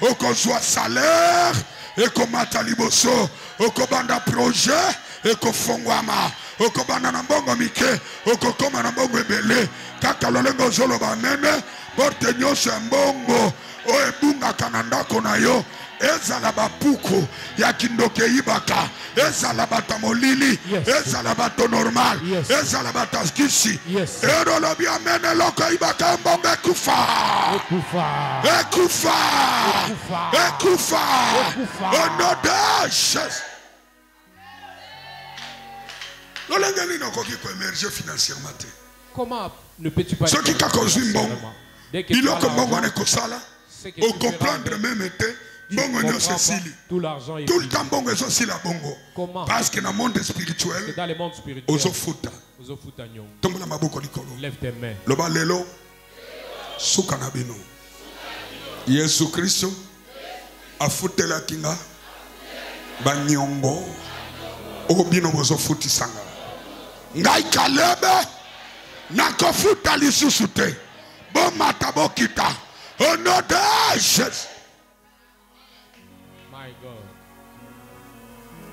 okozwa salaire, ekomata liboso, okobanda projet, ekofongwama, okobanda na mbongo mike, okokoma na mbongo ebele, kaka lolengo zolo ba mene, porte nyonso mbongo, o ebunga kanandako na yo, ezala bapuku ya kindoke ibaka, ezala bata molili, ezala bato normal, ezala bata skisi, ero lobi amene loko ibaka mbongo ekufa, onodages. Comment ne peux-tu pas ce qui t'a causé bon, il a comme on est comme ça là, on comprendre même tout l'argent tout le temps bon est aussi la bongo. Parce que dans le monde spirituel, on se fout. Tombe la maboko likolo. Lève tes mains. Le balelo, soukanabino. Yesu Christo, a fouté la kinga, banyongo, obino bozo fouti sanga. Ngai kalebe, nakofuta lisusu te. Bon matabokita. Au nom de Jésus. My God.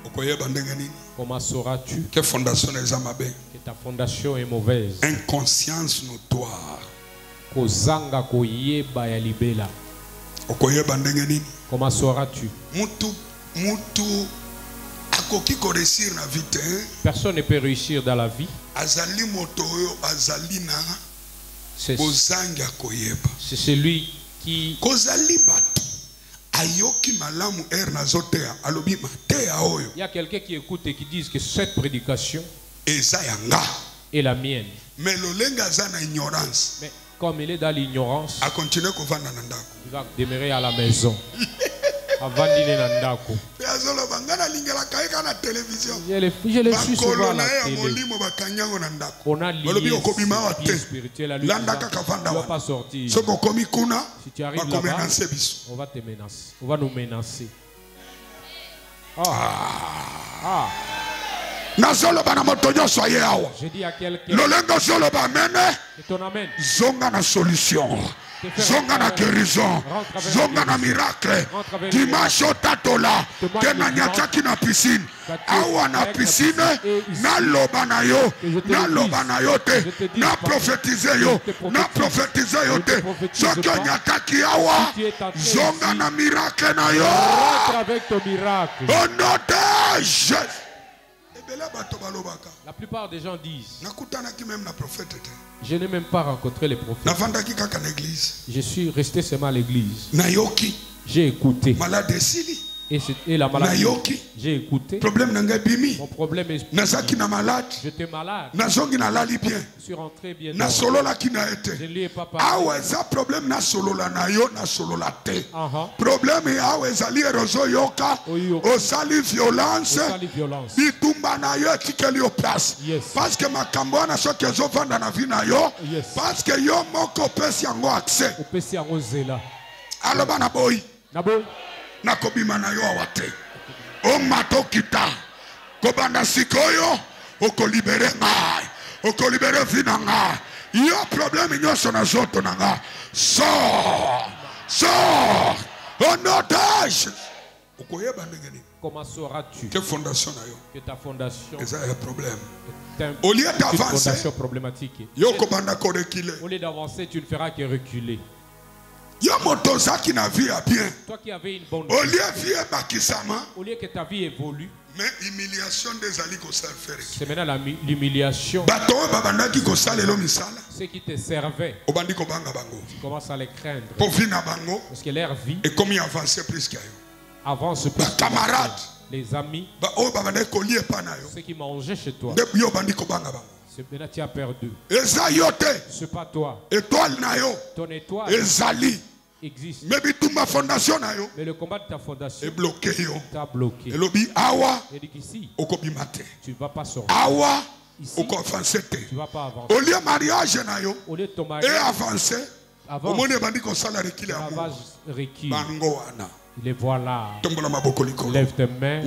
Okoyeba ndenge nini? Comment sauras-tu que fondation est mabe? Que ta fondation est mauvaise. Inconscience notoire. Kozanga koyeba ya libela. Okoyeba ndenge nini? Comment sauras-tu? Mutu akoki ko réussir na vie te. Personne ne peut réussir dans la vie. Azali motoyo azali na c'est celui qui kozali bato ayoki malamu na zotea alobi matea oyo. Il y a quelqu'un qui écoute et qui dit que cette prédication eza yanga est la mienne. Mais lolenga za na ignorance. Mais comme il est dans l'ignorance, a continuer kovanda na ndako. Il va demeurer à la maison. Je le suis souvent à la télé. On a lié spirituel à lui. Il ne doit pas sortir. Si tu arrives là-bas, on va te menacer. On va nous menacer. Je dis à quelqu'un que ton amène. Zonga na solution. Zonga na guérison, zonga na miracle. Dimanche tatola, kena nyataki na piscine. Awa na piscine, na loba na yo te, na prophétise yo te. Zoko nyataki awa, zonga na miracle na yo. Rentre avec ton miracle. Au nom de Jésus. La plupart des gens disent, je n'ai même pas rencontré les prophètes. Je suis resté seulement à l'église. J'ai écouté. Et la maladie, j'ai écouté. Mon problème est j'étais malade. Je suis rentré bien. Je ne lui ai pas parlé. Problème violence. Parce que ma cambona so que zo vanda na vie na yo. Parce que yo moko pesi yango accès. Aloba na boy. Nakobima na yo awate. O mato kita. Kobanda sikoyo. oko libérer ngai, oko libérer vie na ngai. Yo problème nyonso na zoto na ngai. Sors, sors, au nom de Jésus. Comment sauras-tu que fondation que ta fondation est un problème? Au lieu d'avancer, au lieu d'avancer, tu ne feras que reculer. Toi qui avais une bonne vie, au lieu que ta vie évolue, mais humiliation des alliés c'est maintenant l'humiliation. Ceux qui te servaient, tu commences à les craindre. Parce que leur vie avance plus. Les camarades, les amis, ceux qui mangeaient chez toi, c'est maintenant tu as perdu. C'est pas toi. Ton étoile existe. Mais le combat de ta fondation t'a bloqué. Et dit qu'ici, tu ne vas pas sortir. Ici, tu ne vas pas avancer. Au lieu de ton mariage avance, recule. Les voilà. Lève tes mains.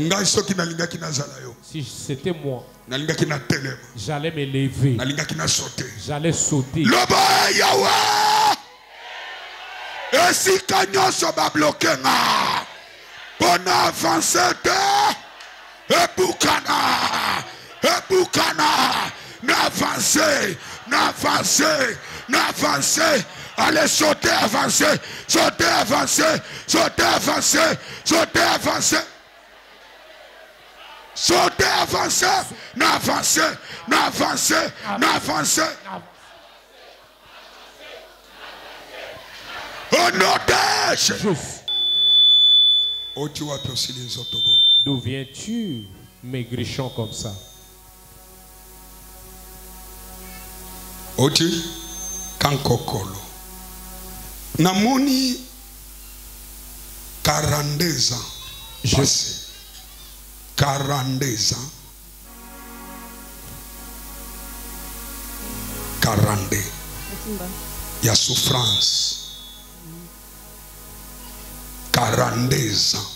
Si c'était moi, j'allais me lever. J'allais sauter. Et si Canyon se va bloquer, on avance de Eboukana, n'avancez, n'avancez, n'avancez. Allez sauter, avancer, sauter, avancer, sauter, avancer, sauter, avancer. Sauter, avancer, n'avancez, n'avancez, n'avancez. Au nom de Jésus. D'où viens-tu, maigrichon comme ça? Oti kankokolo. Namoni 42 ans passés. 42 ans. 42. Il y a souffrance. 42 ans.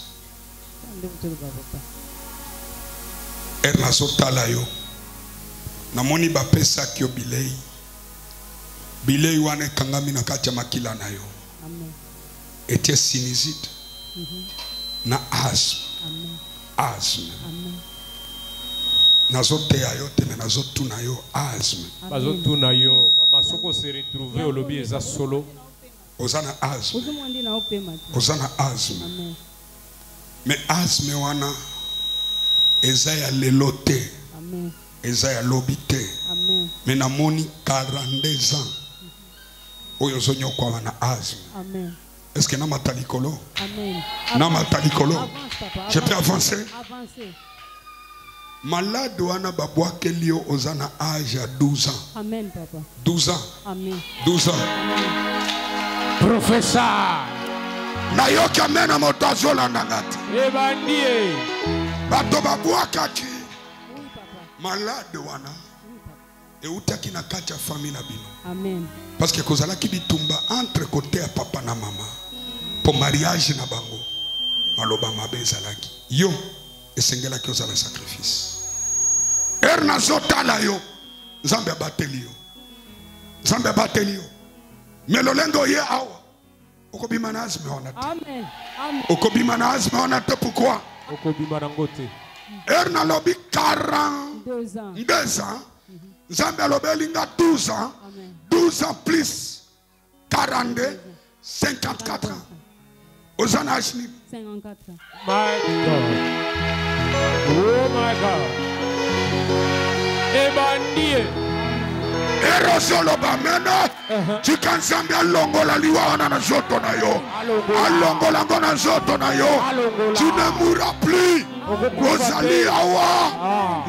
Ernazotala yo. Namoni bapesa kyo bilei. Bilei wane kangami na kacha makila na yo. Amen. Etie sinizite. Na asthme. Amen. Asthme. Amen. Nazote ayote me nazotu na yo asthme. Bazotu na yo. Mama soko se retrouver au lobby eza solo. Ozana asthme. Ozana asthme. Amen. Mais asthme wana eza ya lelote. Amen. Eza ya lobite. Amen. Mais namoni 42 ans. Oyo zonyo kwa wana asthme. Amen. Est-ce que nama talikolo? Amen. Nama talikolo. Avance, papa. Je peux avancer? Avancer. Malade wana babwa kelio ozana âge à 12 ans. Amen, papa. 12 ans. Amen. 12 ans. Amen. Professeur. Na yo kamena motazola nangati. Ebandie. Bato babwa kaki. Oui, papa. Malade wana. Oui, papa. Et utaki na kacha famille na bino. Amen. Parce que kozala ki bitumba entre côté ya papa na mama. Pour mariage na bango. Maloba mabe zalaki. Yo esengela ki ozala sacrifice. Erna zotala yo. Nzambe abateli yo. Nzambe abateli yo. Melolengo ye awa. Okobima na azme ona te. Amen. Amen. Okobima na azme ona te pourquoi? Okobima na ngote. Erna lobi 42 ans. 2 ans. Nzambe lobelinga 12 ans. Amen. 12 ans plus 42, 54 ans. Ozana ashni. 54 ans. My God. Oh my God. Ebandie. Erosolo bamena. Chikanzambe alongola liwa wana na zoto na yo. Alongola ngona zoto na yo. Tu ne mourras plus. Ozali awa.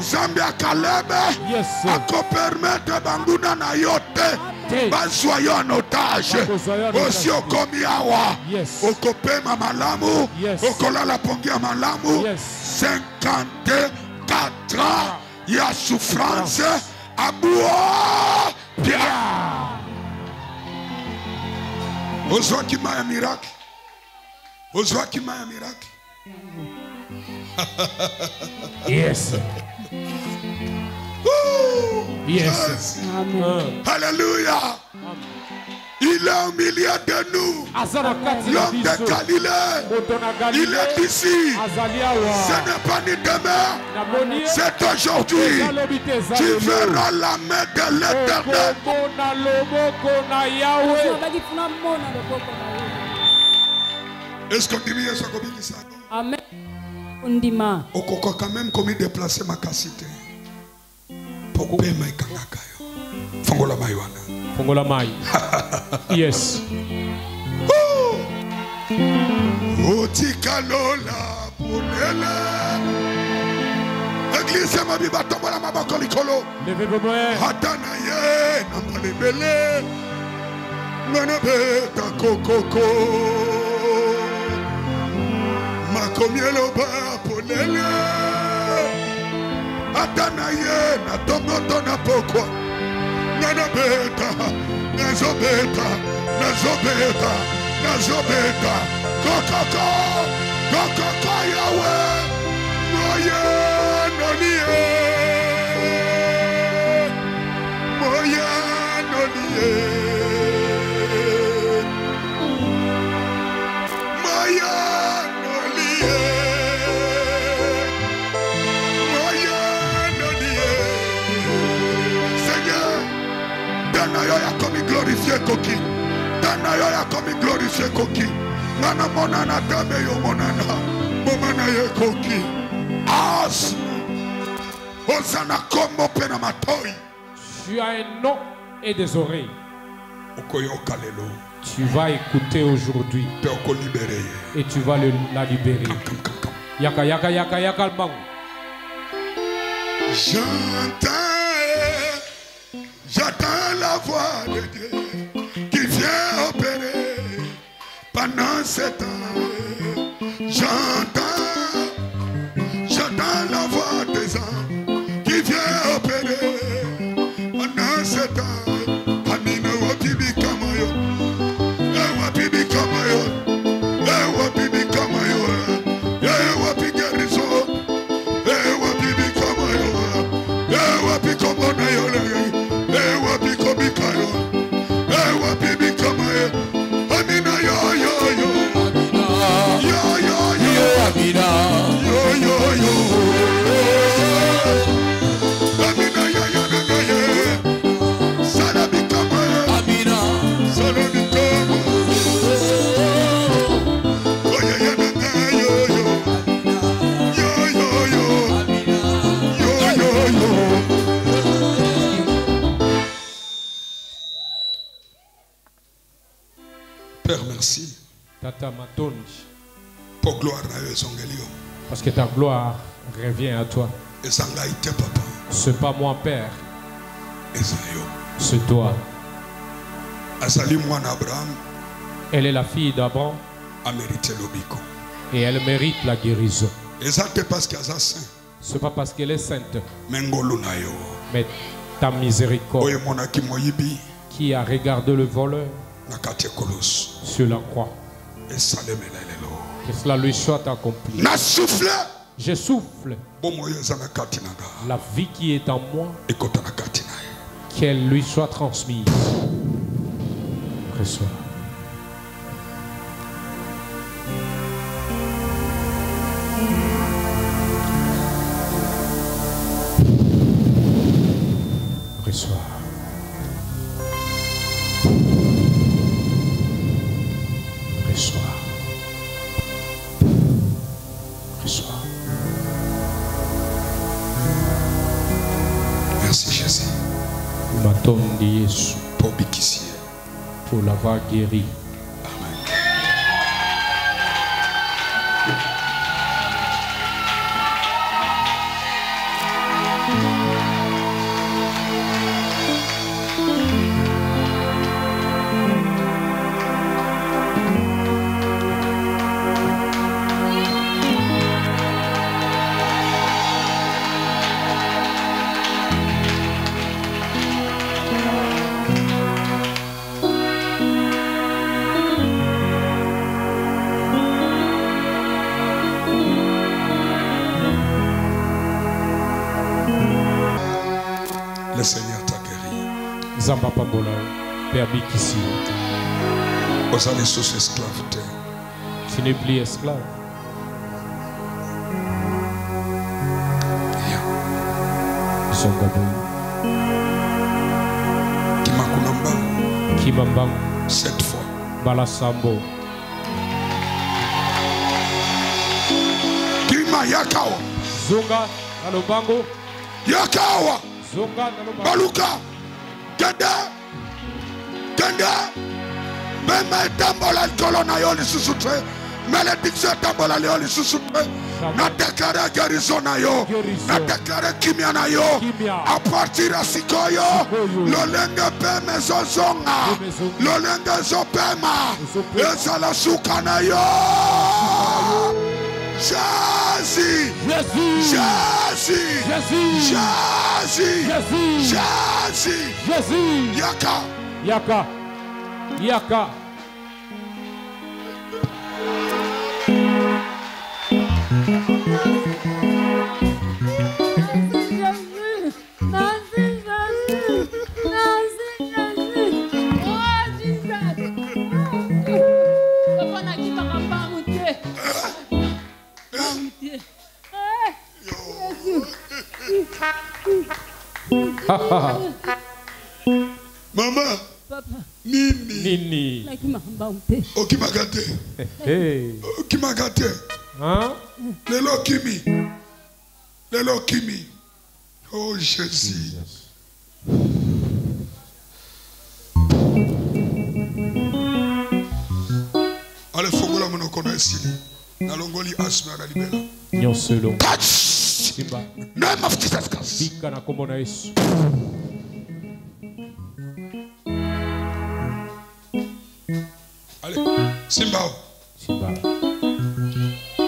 Zambia Kalebe. Ako permettre banguna na yote. Basoyo en otage. Osi okomi awa. Okopema malamu. Okolala pongia malamu. 54 ans. Il y a souffrance. Aboua. Bien. Ozwa kimaya miracle. Ozwa kimaya miracle. Yes. Yes. Amen. Alléluia. Il est au milieu de nous. L'homme de Galilée. Il est ici. Ce n'est pas ni demain. C'est aujourd'hui. Tu verras la main de l'Éternel. Est-ce qu'on dit bien ça comme il dit ça? Amen. Undima. Okoko quand même comme il déplacer ma cassité. Pour payer ma kanakayo. Fongola maywana. Fongola mai. Yes. Otikalola punela. Église ma biba tombola maboko likolo. Levez-vous mains. Hatana ye namalebele. Manabeta kokoko. Makomielo ba punela. Hatana ye na tomoto na pokwa. Nanabeta, nazobeta, nazobeta, nazobeta. Kokoko, kokoko Yahweh, moye nolie, moye nolie, moye nolie, moye nolie. Seigneur, Danayo ya komi glorifié koki. Danayo ya komi glorifié koki. Mana monana dame yo monana. Momana ye koki. As. Osana komo pena matoi. Tu as un nom et des oreilles. Okoyo kalelo. Tu vas écouter aujourd'hui. Peoko libéré. Et tu vas la libérer. Yaka yaka yaka yaka le mango. J'entends la voix de Dieu qui vient opérer pendant ce temps. J'entends la voix des anges qui vient opérer pendant ce temps. Amina wapibi kamayo, wapibi kamayo, wapibi kamayo, wapibi garizo, wapibi kamayo, wapibi kamayo. Père, merci. Pour gloire à parce que ta gloire revient à toi. Ce n'est pas moi, Père. C'est toi. Elle est la fille d'Abraham. Et elle mérite la guérison. Ce n'est pas parce qu'elle est sainte. Mais ta miséricorde qui a regardé le voleur sur la croix. Que cela lui soit accompli. Je souffle la vie qui est en moi, qu'elle lui soit transmise. Reçois. Reçois. Reçois. Reçois. Merci Jésus. Pour l'avoir guéri. Le Seigneur t'a guéri. Zamba Pambola, Père Bikisi. Vous allez sous esclave. Tu n'es plus esclave. Zongaboy. Kimamba. 7 fois. Balasambo. Kima Yakawa. Zonga Nalobango. Yakawa. Zonga Nalobango. Baluka. Genda. Même tambola colonna yoli susutre. Malédiction tambola yoli susutre. Na déclaré guérison na yo. Na déclaré kimia na yo. À partir de Sikoyo. Lolenga peme zozonga. Lolenga zopema. Ezala suka na yo. Jésus. Yaka. Maman. Papa. Nini. Okimagate. Okimagate. Hein? Lelo kimi. Oh Jésus. Allez, fongola monoko na esili. Nalongoli asma na libela. Nyoselo. Simba. Name of Jesus Christ. Bika na kombo na Yesu. Allez, Simba.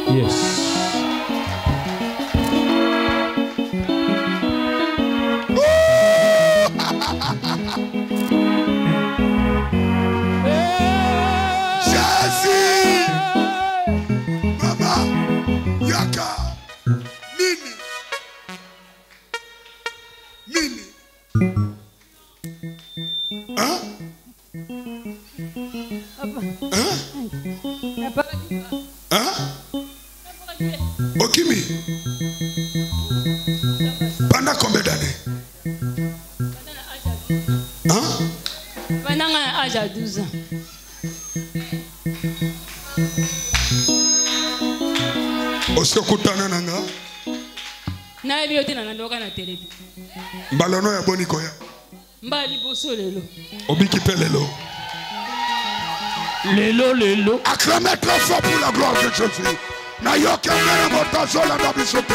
Yes. Jésus. Mama. Yaka. Nini. Hein? Hein? Okimi. Pendant combien d'années? Hein? Pendant un âge à 12 ans. Osikutana nanga? Na ebiote na ndoka na telebi. Mbalono ya boniko ya. Mbali boso lelo. Obiki pe lelo. Lelo. Acclamez très fort pour la gloire de Jésus. Na yoka mena motazola na bisote.